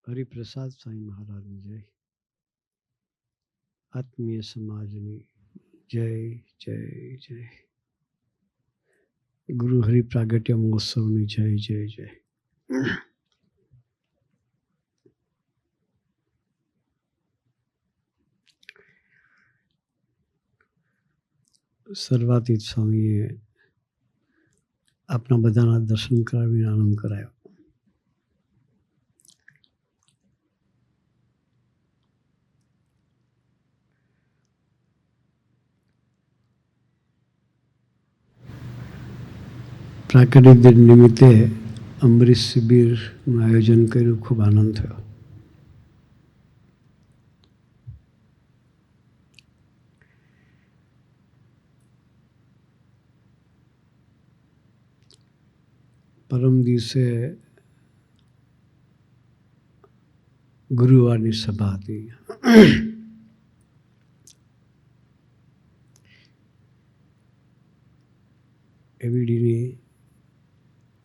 હરિપ્રસાદ સ્વામી મહારાજની જય. આત્મીય સમાજની જય જય જય. ગુરુ હરિ પ્રાગટ્ય મહોત્સવની જય જય જય. સર્વાતીત સ્વામીએ આપણા બધાના દર્શન કરાવીને આનંદ કરાયો. પ્રાકૃતિક દિન નિમિત્તે અમરીશ શિબિરનું આયોજન કર્યું, ખૂબ આનંદ થયો. પરમ દિવસે ગુરુવારની સભા હતી. એવીડીની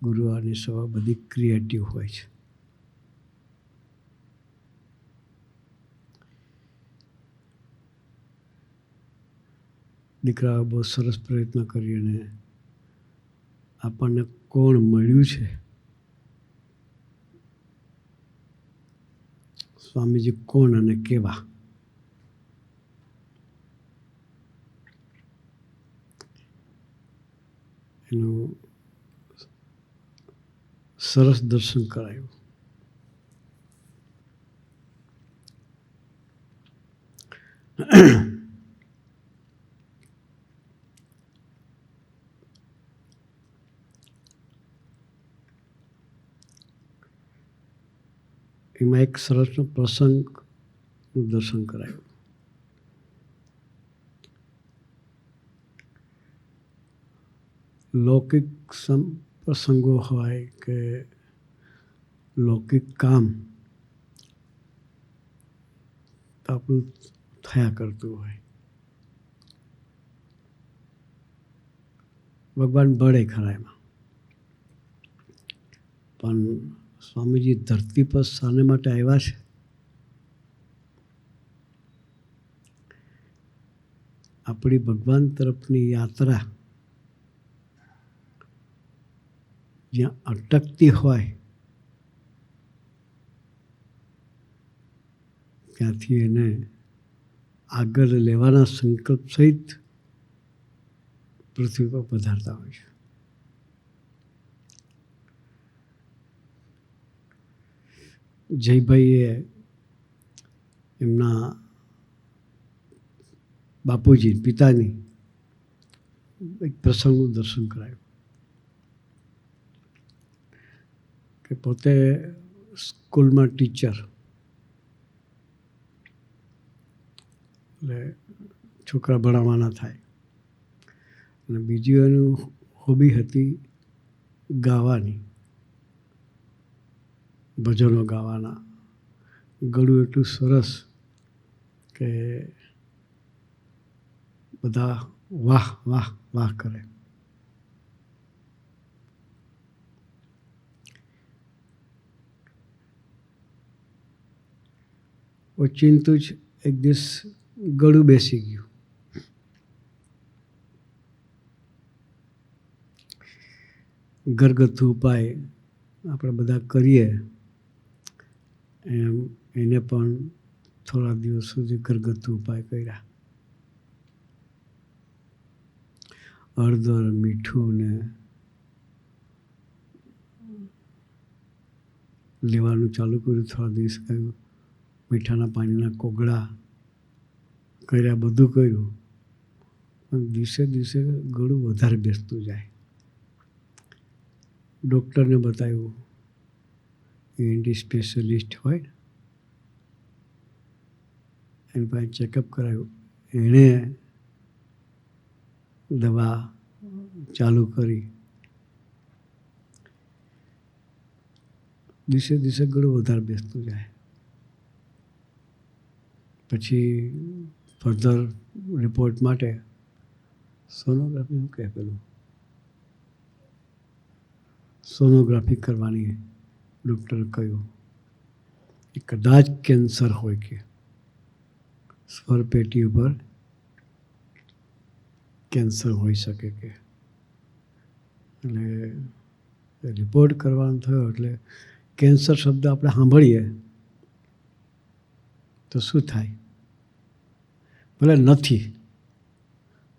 ગુરુવારની સભા બધી ક્રિએટિવ હોય છે. દીકરાઓ બહુ સરસ પ્રયત્ન કરીને આપણને કોણ મળ્યું છે, સ્વામીજી કોણ અને કેવા, એનું સરસ દર્શન કરાયું. એમાં એક સરસ પ્રસંગનું દર્શન કરાયું. લૌકિક પ્રસંગો હોય કે લૌકિક કામ આપણું થયા કરતું હોય. ભગવાન ભળે ખરા એમાં, પણ સ્વામીજી ધરતી પર શાને માટે આવ્યા છે? આપણી ભગવાન તરફની યાત્રા જ્યાં અટકતી હોય ત્યાંથી એને આગળ લેવાના સંકલ્પ સહિત પૃથ્વી પર પધારતા હોય છે. જયભાઈએ એમના બાપુજી પિતાની એક પ્રસંગનું દર્શન કરાયું કે પોતે સ્કૂલમાં ટીચર, એટલે છોકરા ભણાવવાના થાય, અને બીજી એનું હોબી હતી ગાવાની, ભજનો ગાવાના. ગળું એટલું સરસ કે બધા વાહ વાહ વાહ કરે. ઓચિંતું જ એક દિવસ ગળું બેસી ગયું. ઘરગથ્થુ ઉપાય આપણે બધા કરીએ એમ એને પણ થોડા દિવસ સુધી ઘરગથ્થુ ઉપાય કર્યા. હળદર, મીઠું ને લેવાનું ચાલુ કર્યું. થોડા દિવસ કર્યું, મીઠાના પાણીના કોગળા કર્યા, બધું કર્યું, પણ દિવસે દિવસે ગળું વધારે બેસતું જાય. ડૉક્ટરને બતાવ્યું, ENT સ્પેશિયલિસ્ટ હોય ને એની પાસે ચેકઅપ કરાવ્યું. એણે દવા ચાલુ કરી. દિવસે દિવસે ગળું વધારે બેસતું જાય. પછી ફર્ધર રિપોર્ટ માટે સોનોગ્રાફી કહે પેલું સોનોગ્રાફી કરવાની ડૉક્ટરે કહ્યું. એ કદાચ કેન્સર હોય કે સ્વરપેટી ઉપર કેન્સર હોઈ શકે કે. એટલે રિપોર્ટ કરવાનો થયો એટલે કેન્સર શબ્દ આપણે સાંભળીએ તો શું થાય? ભલે નથી,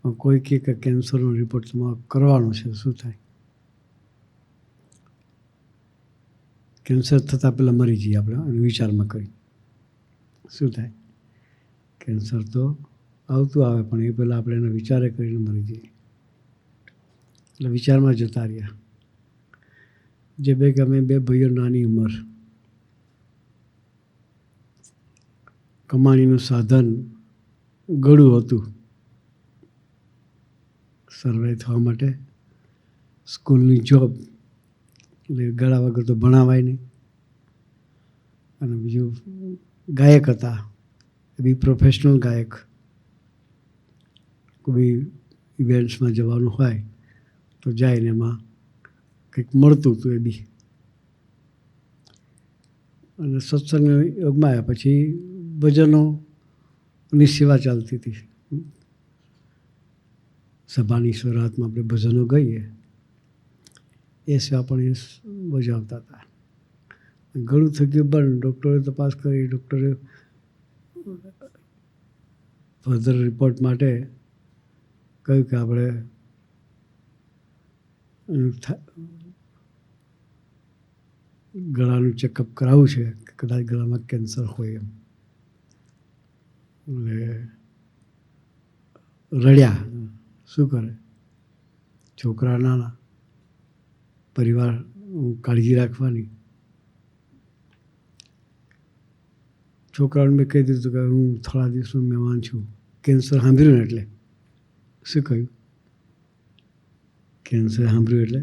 પણ કોઈ કહે કે કેન્સરનો રિપોર્ટ તમારે કરવાનો છે, શું થાય? કેન્સર થતાં પહેલાં મરી જઈએ આપણે અને વિચારમાં કરી શું થાય? કેન્સર તો આવતું આવે પણ એ પહેલાં આપણે એને વિચારે કરીને મરી જઈએ. એટલે વિચારમાં જતા રહ્યા. જે બે ગમે બે ભાઈઓ નાની ઉંમર, કમાણીનું સાધન ગળું હતું. સર્વાઈવ થવા માટે સ્કૂલની જોબ, એટલે ગળા વગર તો ભણાવાય નહીં. અને બીજું ગાયક હતા, એ બી પ્રોફેશનલ ગાયક. કોઈ ઇવેન્ટ્સમાં જવાનું હોય તો જાય ને એમાં કંઈક મળતું હતું એ બી. અને સત્સંગ યોગમાં આવ્યા પછી ભજનોની સેવા ચાલતી હતી. સભાની શરૂઆતમાં આપણે ભજનો ગઈએ એ સેવા પણ એ બજાવતા હતા. ઘણું થઈ ગયું બંધ. ડૉક્ટરે તપાસ કરી, ડૉક્ટરે ફર્ધર રિપોર્ટ માટે કહ્યું કે આપણે ગળાનું ચેકઅપ કરાવવું છે, કદાચ ગળામાં કેન્સર હોય એમ. એટલે રડ્યા. શું કરે? છોકરા નાના, પરિવાર કાળજી રાખવાની. છોકરાઓને મેં કહી દીધું કે હું થોડા દિવસનો મહેમાન છું. કેન્સર સાંભળ્યું ને એટલે શું કહ્યું? કેન્સર સાંભળ્યું એટલે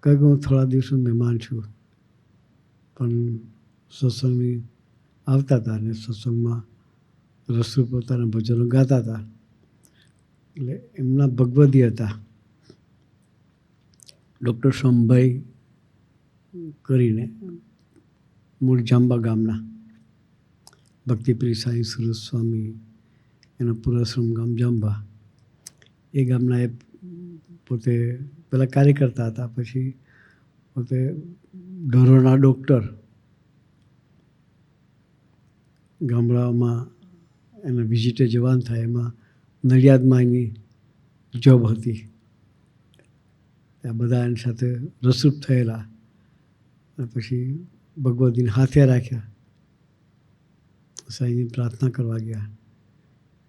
કહ્યું કે હું થોડા દિવસનો મહેમાન છું. પણ સત્સંગની આવતા હતા અને સત્સંગમાં રસુ પોતાના ભજનો ગાતા હતા. એટલે એમના ભગવદી હતા, ડૉક્ટર સોમભાઈ કરીને, મૂળ જાંબા ગામના. ભક્તિપ્રિય સાંઈ સુરત સ્વામી એનો પૂર્વાશ્રમ ગામ જાંબા. એ ગામના એ પોતે પહેલાં કાર્યકર્તા હતા, પછી પોતે ઢોરોના ડૉક્ટર. ગામડાઓમાં એને વિઝિટે જવાનું થાય, એમાં નડિયાદમાં એની જોબ હતી. ત્યાં બધા એની સાથે રસરૂપ થયેલા. અને પછી ભગવદીને હાથે રાખ્યા. સાંઈની પ્રાર્થના કરવા ગયા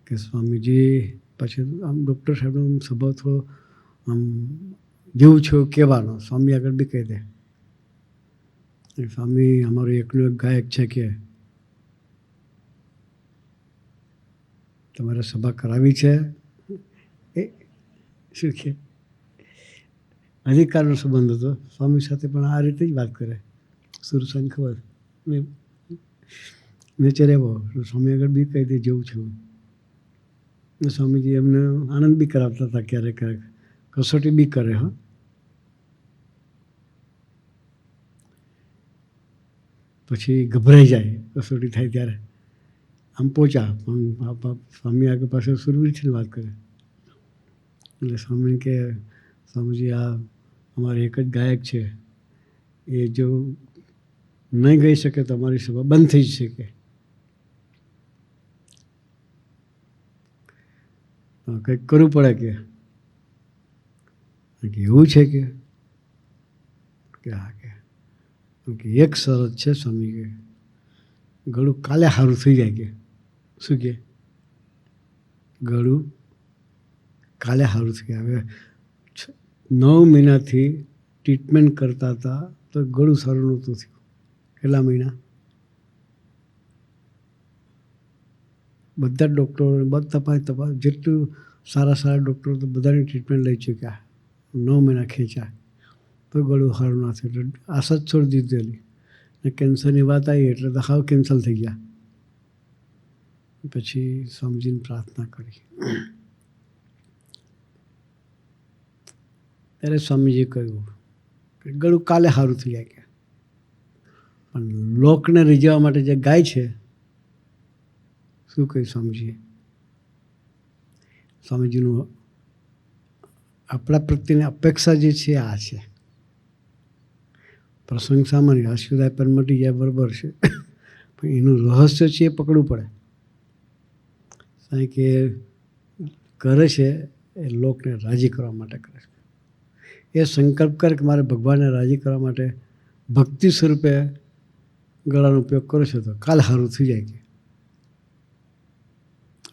કે સ્વામીજી, પછી આમ ડૉક્ટર સાહેબનો સ્વભાવ થોડો આમ જેવું છે કહેવાનો, સ્વામી આગળ બી કહી દે, સ્વામી અમારો એકનો એક ગાયક છે કે તમારે સભા કરાવી છે. એ શું કે અધિકારનો સંબંધ હતો સ્વામી સાથે, પણ આ રીતે જ વાત કરે. સુરસાઈને ખબર નેચર એવો, સ્વામી આગળ બી કહી દે જેવું છે. સ્વામીજી એમને આનંદ બી કરાવતા હતા, ક્યારેક ક્યારેક કસોટી બી કરે. હા, પછી ગભરાઈ જાય કસોટી થાય ત્યારે. આમ પહોંચ્યા પણ સ્વામી આગળ પાસે સુરવીરથી વાત કરે. એટલે સ્વામી કે સ્વામીજી આ અમારે એક જ ગાયક છે, એ જો નહીં ગઈ શકે તો અમારી સભા બંધ થઈ જ શકે. કંઈક કરવું પડે કે એવું છે કે હા કે એક શરત છે સ્વામી કે ગળું કાલે સારું થઈ જાય કે. શું કે? ગળું કાલે સારું થઈ જાય. હવે 9 મહિનાથી ટ્રીટમેન્ટ કરતા હતા તો ગળું સારું નહોતું થયું. કેટલા મહિના? બધા ડૉક્ટરો, બધા તપાસ જેટલું સારા ડૉક્ટરો તો બધાની ટ્રીટમેન્ટ લઈ ચૂક્યા. 9 મહિના ખેંચ્યા તો ગળું સારું ના થયું. એટલે આશા જ છોડી દીધેલી. ને કેન્સરની વાત આવી એટલે તો હાવ કેન્સલ થઈ ગયા. પછી સ્વામીજીને પ્રાર્થના કરી. ત્યારે સ્વામીજીએ કહ્યું કે ગળું કાલે સારું થઈ જાય કે. પણ લોકને રીઝવવા માટે જે ગાય છે, શું કહ્યું સ્વામીજીએ? સ્વામીજીનું આપણા પ્રત્યેની અપેક્ષા જે છે આ છે. પ્રસંગ સામાન્ય હસુદાય પર મટી જાય બરાબર છે, પણ એનું રહસ્ય છે એ પકડવું પડે. કારણ કે કરે છે એ લોકને રાજી કરવા માટે કરે છે. એ સંકલ્પ કરે કે મારે ભગવાનને રાજી કરવા માટે ભક્તિ સ્વરૂપે ગળાનો ઉપયોગ કરો છો તો કાલ સારું થઈ જાય. કે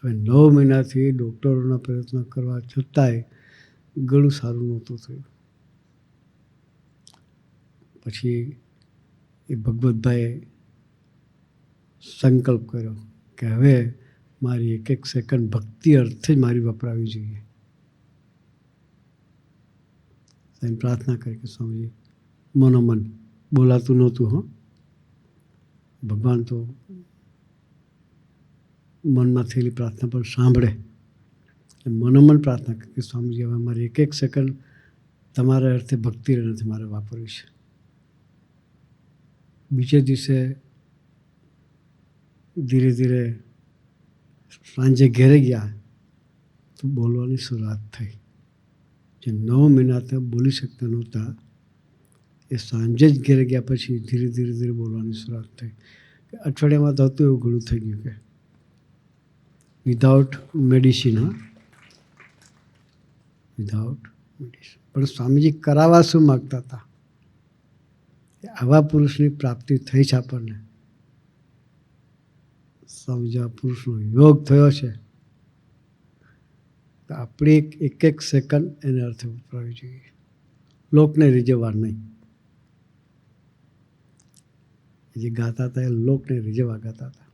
હવે 9 મહિનાથી ડૉક્ટરોના પ્રયત્ન કરવા છતાંય ગળું સારું નહોતું થયું. પછી એ ભગવતભાઈએ સંકલ્પ કર્યો કે હવે મારી એક એક સેકન્ડ ભક્તિ અર્થે જ મારી વપરાવી જોઈએ. એને પ્રાર્થના કરી કે સ્વામીજી મનોમન બોલાતું નહોતું. ભગવાન તો મનમાં થયેલી પ્રાર્થના પણ સાંભળે. મનોમન પ્રાર્થના કરી કે સ્વામીજી હવે મારી એક એક સેકન્ડ તમારા અર્થે ભક્તિ નથી મારે વાપરવી છે. બીજે દિવસે ધીરે ધીરે સાંજે ઘેરે ગયા તો બોલવાની શરૂઆત થઈ. જે 9 મહિના બોલી શકતા નહોતા એ સાંજે જ ઘેરે ગયા પછી ધીરે ધીરે ધીરે બોલવાની શરૂઆત થઈ. અઠવાડિયામાં તો હતું એવું ઘણું થઈ ગયું કે વિધાઉટ મેડિસિન. Without medicine. પણ સ્વામીજી કરાવવા શું માગતા હતા? આવા પુરુષની પ્રાપ્તિ થઈ છે આપણને. સ્વામીજી આ પુરુષનો યોગ થયો છે તો આપણે એક એક સેકન્ડ એને અર્થે વપરાવી જોઈએ. લોકને રીઝવવા નહીં. જે ગાતા હતા એ લોકને રીઝવવા ગાતા હતા.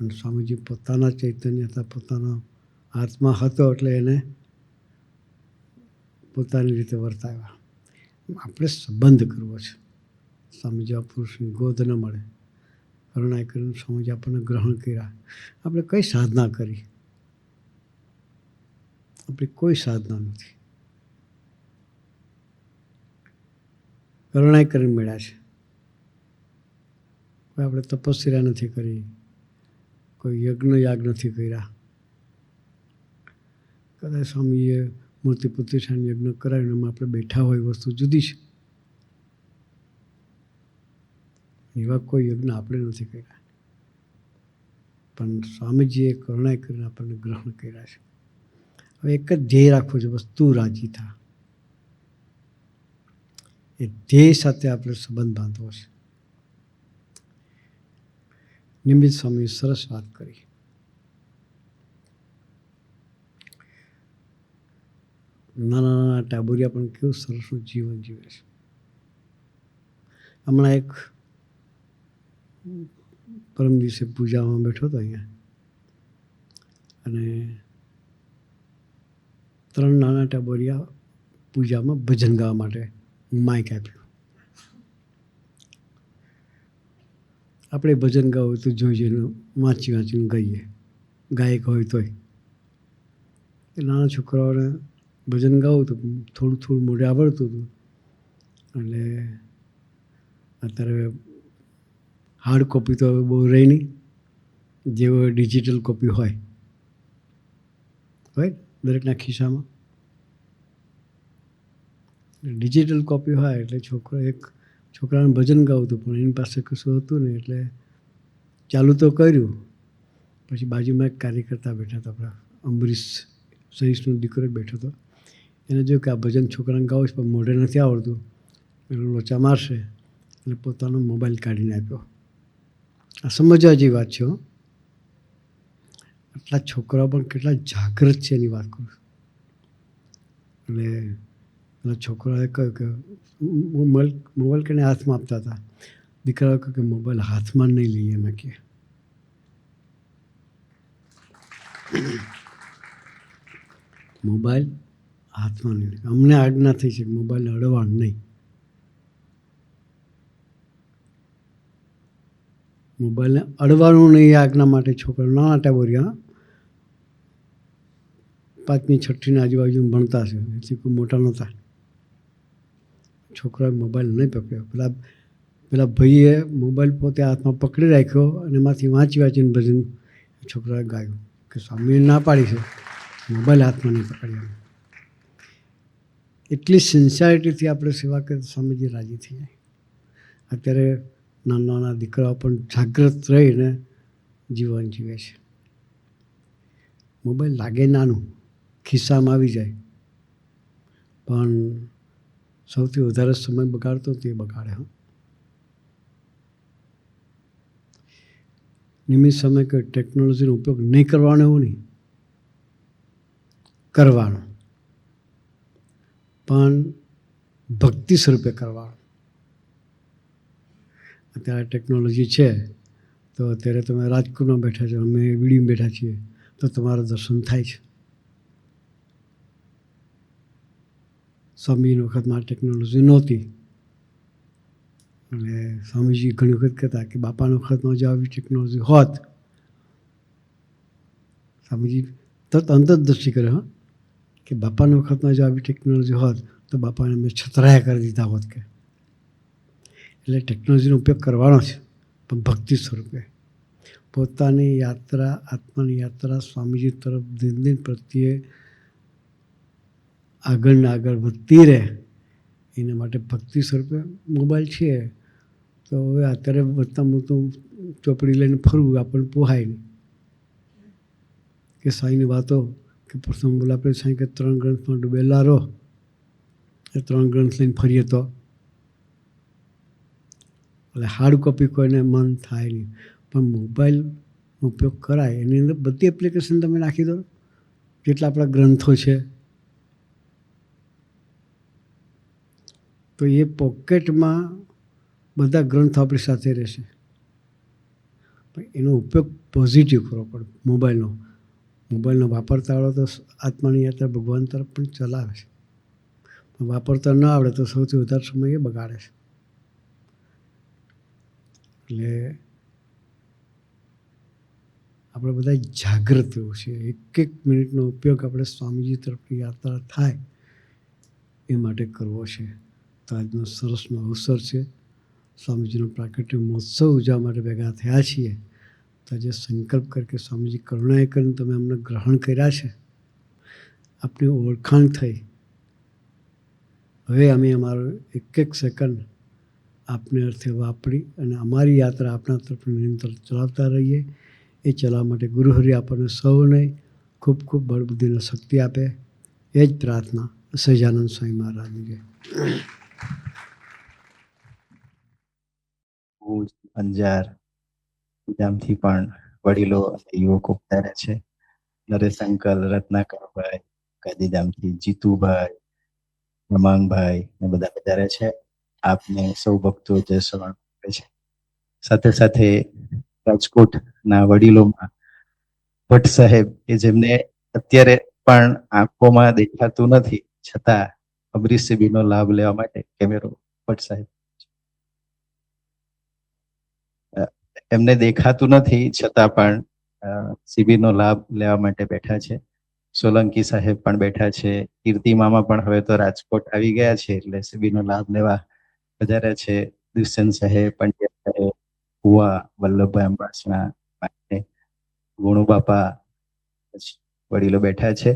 અને સ્વામીજી પોતાના ચૈતન્ય હતા, પોતાનો આત્મા હતો એટલે એને પોતાની રીતે વર્તાવ્યા. આપણે સંબંધ કરવો છે. સ્વામીજી આ પુરુષની ગોદ ન મળે. કરુણાએ કરીને સ્વામીજી આપણને ગ્રહણ કર્યા. આપણે કઈ સાધના કરી? આપણી કોઈ સાધના નથી. કરુણાએ કરીને મળ્યા છે. કોઈ આપણે તપસ્યા નથી કરી, કોઈ યજ્ઞ યાગ નથી કર્યા. કદાચ સ્વામીએ મૂર્તિ પ્રતિષ્ઠાન યજ્ઞ કરાવીને એમાં આપણે બેઠા હોય વસ્તુ જુદી છે. એવા કોઈ યજ્ઞ આપણે નથી કર્યા. પણ સ્વામીજીએ કરુણાએ કરીને આપણને ગ્રહણ કર્યા છે. હવે એક જ ધ્યેય રાખવું છે, વસ્તુ રાજી થા. એ ધ્યેય સાથે આપણે સંબંધ બાંધવો છે. નિમિત્ત સ્વામીએ સરસ વાત કરી. નાના નાના ટાબુરિયા પણ કેવું સરસનું જીવન જીવે છે. હમણાં એક પરમ દિવસે પૂજામાં બેઠો હતો અહીંયા અને 3 નાના ટાબરિયા પૂજામાં ભજન ગાવા માટે માઇક આપ્યું. આપણે ભજન ગાવું હોય તો જોઈ જોઈને વાંચી વાંચીને ગાઈએ, ગાયક હોય તોય. એ નાના છોકરાઓને ભજન ગાવું તો થોડું થોડું મોઢે આવડતું હતું. એટલે અત્યારે હાર્ડ કોપી તો બહુ રહી નહીં, જેવો ડિજિટલ કોપી હોય દરેકના ખિસ્સામાં. ડિજિટલ કોપી હોય એટલે છોકરાને ભજન ગાવું હતું પણ એની પાસે કશું હતું નહીં એટલે ચાલુ તો કર્યું. પછી બાજુમાં એક કાર્યકર્તા બેઠા હતા, આપણા અંબરીશ સહીશનો દીકરો બેઠો હતો. એને જોયું કે આ ભજન છોકરાને ગાવું છે પણ મોઢે નથી આવડતું, એટલે લોચા મારશે એટલે પોતાનો મોબાઈલ કાઢીને આપ્યો. આ સમજવા જેવી વાત છે. આટલા છોકરાઓ પણ કેટલા જાગૃત છે એની વાત કરું. એટલે પેલા છોકરાએ કહ્યું કે મોબાઈલ કરીને હાથમાં આપતા હતા. દીકરાએ કહ્યું કે મોબાઈલ હાથમાં નહીં લઈએ મેં કે. મોબાઈલ હાથમાં નહીં. અમને આજ્ઞા થઈ છે કે મોબાઈલ અડવાનું નહીં. મોબાઈલને અડવાનું નહીં આજ્ઞા માટે છોકરા નાના ટાબરિયા 5મી 6ઠીની આજુબાજુ ભણતા છે, કોઈ મોટા નહોતા. છોકરાએ મોબાઈલ નહીં પકડ્યો. પેલા પેલા ભાઈએ મોબાઈલ પોતે હાથમાં પકડી રાખ્યો અને એમાંથી વાંચીને ભજન છોકરાએ ગાયું કે સ્વામીએ ના પાડી છે મોબાઈલ હાથમાં નહીં પકડ્યો. એટલી સિન્સિયરિટીથી આપણે સેવા કરીએ તો સ્વામીજી રાજી થઈ જાય. અત્યારે નાના નાના દીકરાઓ પણ જાગૃત રહીને જીવન જીવે છે. મોબાઈલ લાગે નાનું, ખિસ્સામાં આવી જાય, પણ સૌથી વધારે સમય બગાડતો તે બગાડે. નિમિત્ત સમય કે ટેકનોલોજીનો ઉપયોગ નહીં કરવાનો એવું નહીં, કરવાનો, પણ ભક્તિ સ્વરૂપે કરવાનો. અત્યારે ટેકનોલોજી છે તો અત્યારે તમે રાજકોટમાં બેઠા છો, અમે વીડીમાં બેઠા છીએ, તો તમારું દર્શન થાય છે. સ્વામીની વખતમાં ટેકનોલોજી નહોતી અને સ્વામીજી ઘણી વખત કહેતા કે બાપાના વખતમાં જો આવી ટેકનોલોજી હોત, સ્વામીજી તરત અંતર્દૃષ્ટિ કરે કે બાપાના વખતમાં જો આવી ટેકનોલોજી હોત તો બાપાને અમે છતરાયા કરી દીધા હોત કે. એટલે ટેકનોલોજીનો ઉપયોગ કરવાનો છે, પણ ભક્તિ સ્વરૂપે. પોતાની યાત્રા, આત્માની યાત્રા સ્વામીજી તરફ દિન દિન પ્રત્યે આગળ ને આગળ વધતી રહે એના માટે ભક્તિ સ્વરૂપે. મોબાઈલ છે તો હવે અત્યારે વધતા મોટું ચોપડી લઈને ફરવું આપણને પોહાય નહીં. કે સાંઈની વાતો કે પ્રથમ બોલે આપણે સાંઈ કે 3 ગ્રંથમાં ડૂબેલા રહો, એ 3 ગ્રંથ લઈને ફરીએ તો એટલે હાર્ડ કોપી કોઈને મન થાય નહીં. પણ મોબાઈલનો ઉપયોગ કરાય એની અંદર બધી એપ્લિકેશન તમે નાખી દો, જેટલા આપણા ગ્રંથો છે, તો એ પોકેટમાં બધા ગ્રંથો આપણી સાથે રહેશે. પણ એનો ઉપયોગ પોઝિટિવ કરવો પડે. મોબાઈલનો વાપરતા આવડે તો આત્માની યાત્રા ભગવાન તરફ પણ ચલાવે છે, પણ વાપરતા ન આવડે તો સૌથી વધારે સમય એ બગાડે છે. એટલે આપણે બધા જાગૃત રહેવું છે. એક એક મિનિટનો ઉપયોગ આપણે સ્વામીજી તરફની યાત્રા થાય એ માટે કરવો છે. તો આજનો સરસનો અવસર છે. સ્વામીજીનો પ્રાકટ્ય મહોત્સવ ઉજવવા માટે ભેગા થયા છીએ. તો આજે સંકલ્પ કર કે સ્વામીજી કરુણાએ કરીને તમે અમને ગ્રહણ કર્યા છે, આપણી ઓળખાણ થઈ. હવે અમે અમારો એક એક સેકન્ડ આપને અર્થે વાપરી અને અમારી યાત્રા આપણા તરફ નિરંતર ચલાવતા રહીએ. એ ચલાવવા માટે ગુરુહરિ આપણને સૌને ખૂબ ખૂબ બળબુદ્ધિને શક્તિ આપે, એ જ પ્રાર્થના. સહજાનંદ સ્વામી મહારાજની જય. ભુજ, અંજાર ગામથી પણ વડીલો અને યુવકો પધાર્યા છે. નરેશ અંકલ, રત્નાકરભાઈ, ગાંધીધામથી જીતુભાઈ, હેમાંગભાઈ ને બધા પધાર્યા છે. આપને સૌ ભક્તો જય શ્રવણ કરે છે. સાથે સાથે રાજકોટના વડીલોમાં ભટ્ટ સાહેબ કે જેમને અત્યારે પણ આંખોમાં દેખાતું નથી, છતાં અમરીશ સિબીનો લાભ લેવા માટે કેમેરો ભટ્ટ સાહેબ, એમને દેખાતું નથી છતાં પણ શિબિરનો લાભ લેવા માટે બેઠા છે. સોલંકી સાહેબ પણ બેઠા છે. કીર્તિ મામા પણ હવે તો રાજકોટ આવી ગયા છે એટલે શિબિરનો લાભ લેવા વધારે છે. દુષ્યંત સાહેબ, પંડ્યા સાહેબ, ભુવા, વલ્લભભાઈ અંબાસણા, ગુણુ બાપા વડીલો બેઠા છે.